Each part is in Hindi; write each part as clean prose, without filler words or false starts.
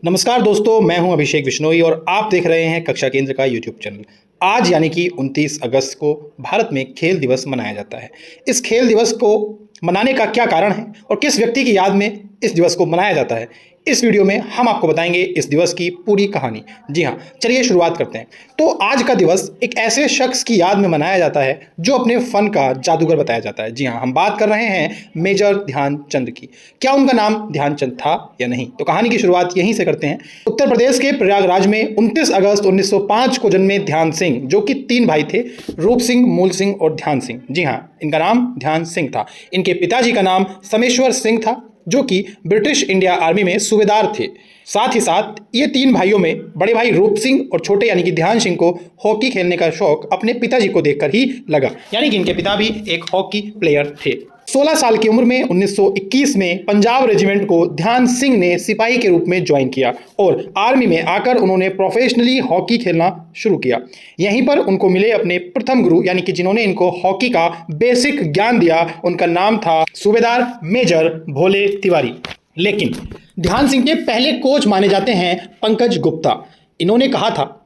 नमस्कार दोस्तों, मैं हूं अभिषेक बिश्नोई और आप देख रहे हैं कक्षा केंद्र का यूट्यूब चैनल। आज यानी कि 29 अगस्त को भारत में खेल दिवस मनाया जाता है। इस खेल दिवस को मनाने का क्या कारण है और किस व्यक्ति की याद में इस दिवस को मनाया जाता है, इस वीडियो में हम आपको बताएंगे इस दिवस की पूरी कहानी। जी हाँ, चलिए शुरुआत करते हैं। तो आज का दिवस एक ऐसे शख्स की याद में मनाया जाता है जो अपने फन का जादूगर बताया जाता है। जी हाँ, हम बात कर रहे हैं मेजर ध्यानचंद की। क्या उनका नाम ध्यानचंद था या नहीं? तो कहानी की शुरुआत यहीं से करते हैं। उत्तर प्रदेश के प्रयागराज में 29 अगस्त 1905 को जन्मे ध्यान सिंह, जो कि 3 भाई थे, रूप सिंह, मूल सिंह और ध्यान सिंह। जी हाँ, इनका नाम ध्यान सिंह था। इनके पिताजी का नाम समेश्वर सिंह था, जो कि ब्रिटिश इंडिया आर्मी में सूबेदार थे। साथ ही साथ ये 3 भाइयों में बड़े भाई रूप सिंह और छोटे यानी कि ध्यान सिंह को हॉकी खेलने का शौक अपने पिताजी को देखकर ही लगा, यानी कि इनके पिता भी एक हॉकी प्लेयर थे। 16 साल की उम्र में 1921 में पंजाब रेजिमेंट को ध्यान सिंह ने सिपाही के रूप में ज्वाइन किया और आर्मी में आकर उन्होंने प्रोफेशनली हॉकी खेलना शुरू किया। यहीं पर उनको मिले अपने प्रथम गुरु, यानी कि जिन्होंने इनको हॉकी का बेसिक ज्ञान दिया, उनका नाम था सूबेदार मेजर भोले तिवारी। लेकिन ध्यान सिंह के पहले कोच माने जाते हैं पंकज गुप्ता। इन्होंने कहा था,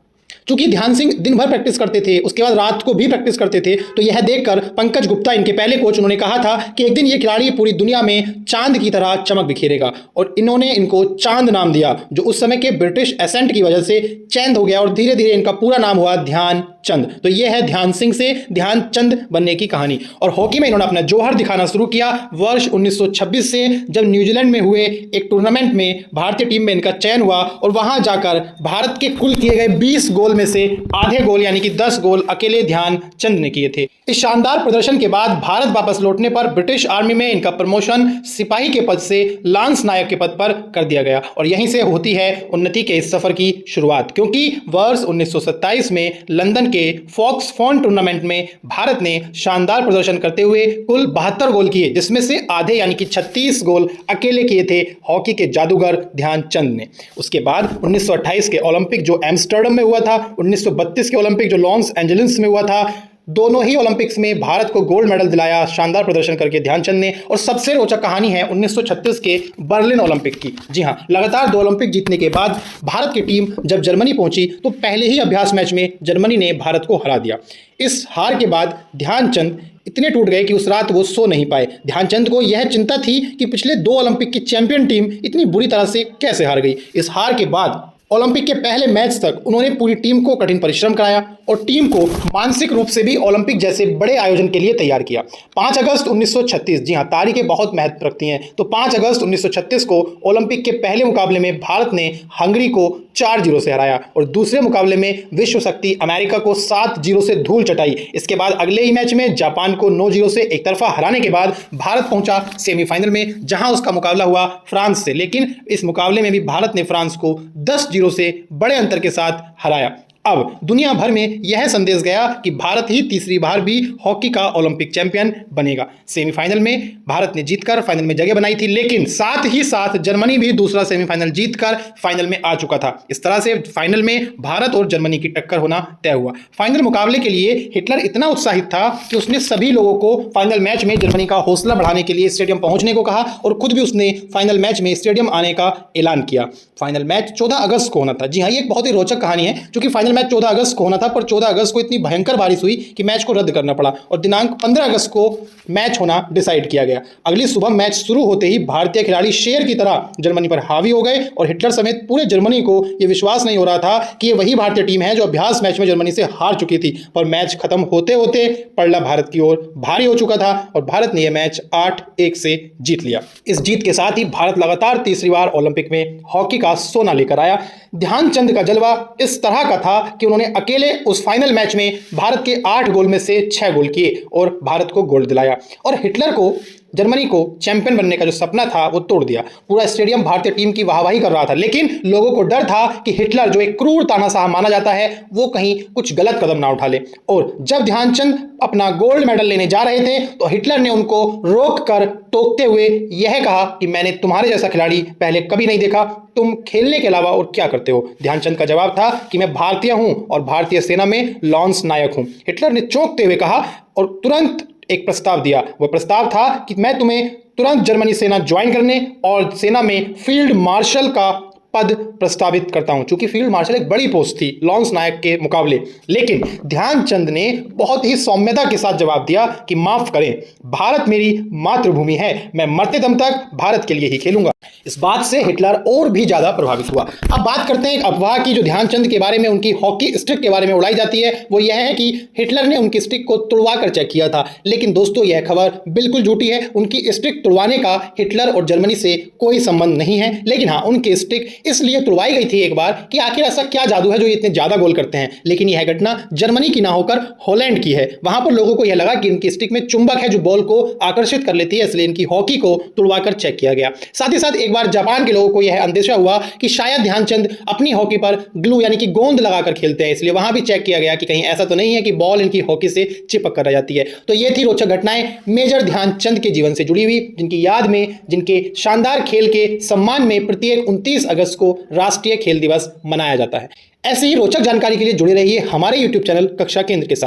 चूंकि ध्यान सिंह दिन भर प्रैक्टिस करते थे, उसके बाद रात को भी प्रैक्टिस करते थे, तो यह देखकर पंकज गुप्ता, इनके पहले कोच, उन्होंने कहा था कि एक दिन ये खिलाड़ी पूरी दुनिया में चांद की तरह चमक बिखेरेगा, और इन्होंने इनको चांद नाम दिया, जो उस समय के ब्रिटिश एसेंट की वजह से चैंद हो गया और धीरे धीरे इनका पूरा नाम हुआ ध्यानचंद। तो यह है ध्यान सिंह से ध्यानचंद बनने की कहानी। और हॉकी में इन्होंने अपना जौहर दिखाना शुरू किया वर्ष 1926 से, जब न्यूजीलैंड में हुए एक टूर्नामेंट में भारतीय टीम में इनका चयन हुआ और वहां जाकर भारत के कुल किए गए 20 गोल में से आधे गोल यानी कि 10 गोल अकेले ध्यानचंद ने किए थे। इस शानदार प्रदर्शन के बाद भारत वापस लौटने पर ब्रिटिश आर्मी में इनका प्रमोशन सिपाही के पद से लांस नायक के पद पर कर दिया गया, और यहीं से होती है उन्नति के इस सफर की शुरुआत। क्योंकि वर्ष 1927 में लंदन के फॉक्सफॉन टूर्नामेंट में भारत ने शानदार प्रदर्शन करते हुए कुल 72 गोल किए, जिसमें से आधे यानी कि 36 गोल अकेले किए थे हॉकी के जादूगर ध्यानचंद ने। उसके बाद 1928 के ओलंपिक जो एम्स्टर्डम में हुआ था, 1932 के ओलंपिक जो लॉस एंजलिस में हुआ था, दोनों ही ओलंपिक्स में भारत को गोल्ड मेडल दिलाया शानदार प्रदर्शन करके ध्यानचंद ने। और सबसे रोचक कहानी है 1936 के बर्लिन ओलंपिक की। जी हाँ, लगातार 2 ओलंपिक जीतने के बाद भारत की टीम जब जर्मनी पहुंची तो पहले ही अभ्यास मैच में जर्मनी ने भारत को हरा दिया। इस हार के बाद ध्यानचंद इतने टूट गए कि उस रात वो सो नहीं पाए। ध्यानचंद को यह चिंता थी कि पिछले 2 ओलंपिक की चैंपियन टीम इतनी बुरी तरह से कैसे हार गई। इस हार के बाद ओलंपिक के पहले मैच तक उन्होंने पूरी टीम को कठिन परिश्रम कराया और टीम को मानसिक रूप से भी ओलंपिक जैसे बड़े आयोजन के लिए तैयार किया। 5 अगस्त 1936, जी हाँ, तारीखें बहुत महत्व रखती हैं। तो 5 अगस्त 1936 को ओलंपिक के पहले मुकाबले में भारत ने हंगरी को 4-0 से हराया और दूसरे मुकाबले में विश्व शक्ति अमेरिका को 7-0 से धूल चटाई। इसके बाद अगले ही मैच में जापान को 9-0 से एक तरफा हराने के बाद भारत पहुंचा सेमीफाइनल में, जहां उसका मुकाबला हुआ फ्रांस से। लेकिन इस मुकाबले में भी भारत ने फ्रांस को 10-0 से बड़े अंतर के साथ हराया। अब दुनिया भर में यह संदेश गया कि भारत ही तीसरी बार भी हॉकी का ओलंपिक चैंपियन बनेगा। सेमीफाइनल में भारत ने जीतकर फाइनल में जगह बनाई थी, लेकिन साथ ही साथ जर्मनी भी दूसरा सेमीफाइनल जीतकर फाइनल में आ चुका था। इस तरह से फाइनल में भारत और जर्मनी की टक्कर होना तय हुआ। फाइनल मुकाबले के लिए हिटलर इतना उत्साहित था कि उसने सभी लोगों को फाइनल मैच में जर्मनी का हौसला बढ़ाने के लिए स्टेडियम पहुंचने को कहा और खुद भी उसने फाइनल मैच में स्टेडियम आने का ऐलान किया। फाइनल मैच 14 अगस्त को होना था। जी हाँ, ये एक बहुत ही रोचक कहानी है, क्योंकि फाइनल मैच 14 अगस्त को होना था, पर 14 अगस्त को इतनी भयंकर बारिश हुई कि मैच को रद्द करना पड़ा और दिनांक 15 अगस्त को मैच होना डिसाइड किया गया। अगली सुबह मैच शुरू होते ही भारतीय खिलाड़ी शेर की तरह जर्मनी पर हावी हो गए और हिटलर समेत पूरे जर्मनी को यह विश्वास नहीं हो रहा था कि ये वही भारतीय टीम है जो अभ्यास मैच में जर्मनी से हार चुकी थी। पर मैच खत्म होते होते पलड़ा भारत की ओर भारी हो चुका था और भारत ने यह मैच 8-1 से जीत लिया। इस जीत के साथ ही भारत लगातार तीसरी बार ओलंपिक में हॉकी का सोना लेकर आया। ध्यानचंद का जलवा इस तरह का था कि उन्होंने अकेले उस फाइनल मैच में भारत के 8 गोल में से 6 गोल किए और भारत को गोल्ड दिलाया और हिटलर को, जर्मनी को चैंपियन बनने का जो सपना था वो तोड़ दिया। पूरा स्टेडियम भारतीय टीम की वाहवाही कर रहा था, लेकिन लोगों को डर था कि हिटलर, जो एक क्रूर तानाशाह माना जाता है, वो कहीं कुछ गलत कदम ना उठा ले। और जब ध्यानचंद अपना गोल्ड मेडल लेने जा रहे थे तो हिटलर ने उनको रोक कर टोकते हुए यह कहा कि मैंने तुम्हारे जैसा खिलाड़ी पहले कभी नहीं देखा, तुम खेलने के अलावा और क्या करते हो? ध्यानचंद का जवाब था कि मैं भारतीय हूं और भारतीय सेना में लॉन्स नायक हूं। हिटलर ने चौंकते हुए कहा और तुरंत एक प्रस्ताव दिया। वह प्रस्ताव था कि मैं तुम्हें तुरंत जर्मनी सेना ज्वाइन करने और सेना में फील्ड मार्शल का पद प्रस्तावित करता हूं। चूंकि फील्ड मार्शल एक बड़ी पोस्ट थी लॉन्स नायक के मुकाबले, लेकिन ध्यानचंद ने बहुत ही सौम्यता के साथ जवाब दिया कि माफ करें, भारत मेरी मातृभूमि है, मैं मरते दम तक भारत के लिए ही खेलूंगा। इस बात से हिटलर और भी ज्यादा प्रभावित हुआ। अब बात करते हैं एक अफवाह की जो ध्यानचंद के बारे में, उनकी हॉकी स्टिक के बारे में उड़ाई जाती है। वो यह है कि हिटलर ने उनकी स्टिक को तुड़वा कर चेक किया था, लेकिन दोस्तों यह खबर बिल्कुल झूठी है। उनकी स्टिक तुड़वाने का हिटलर और जर्मनी से कोई संबंध नहीं है। लेकिन हाँ, उनकी स्टिक इसलिए तुड़वाई गई थी एक बार कि आखिर ऐसा क्या जादू है जो इतने ज्यादा गोल करते हैं। लेकिन यह घटना जर्मनी की ना होकर हॉलैंड की है। वहां पर लोगों को यह लगा कि इनकी स्टिक में चुंबक है जो बॉल को आकर्षित कर लेती है, इसलिए इनकी हॉकी को तुड़वा कर चेक किया गया। साथ ही साथ एक बार जापान के लोगों को यह अंदेशा हुआ कि शायद ध्यानचंद अपनी हॉकी पर ग्लू यानी कि गोंद लगाकर खेलते हैं, इसलिए वहां भी चेक किया गया कि कहीं ऐसा तो नहीं है कि बॉल इनकी हॉकी से चिपक कर रह जाती है। तो ये थी रोचक घटनाएं मेजर ध्यानचंद के जीवन से जुड़ी हुई, जिनकी याद में, जिनके शानदार खेल के सम्मान में प्रत्येक 29 अगस्त को राष्ट्रीय खेल दिवस मनाया जाता है। ऐसी ही रोचक जानकारी के लिए जुड़े रहिए हमारे YouTube चैनल कक्षा केंद्र के साथ।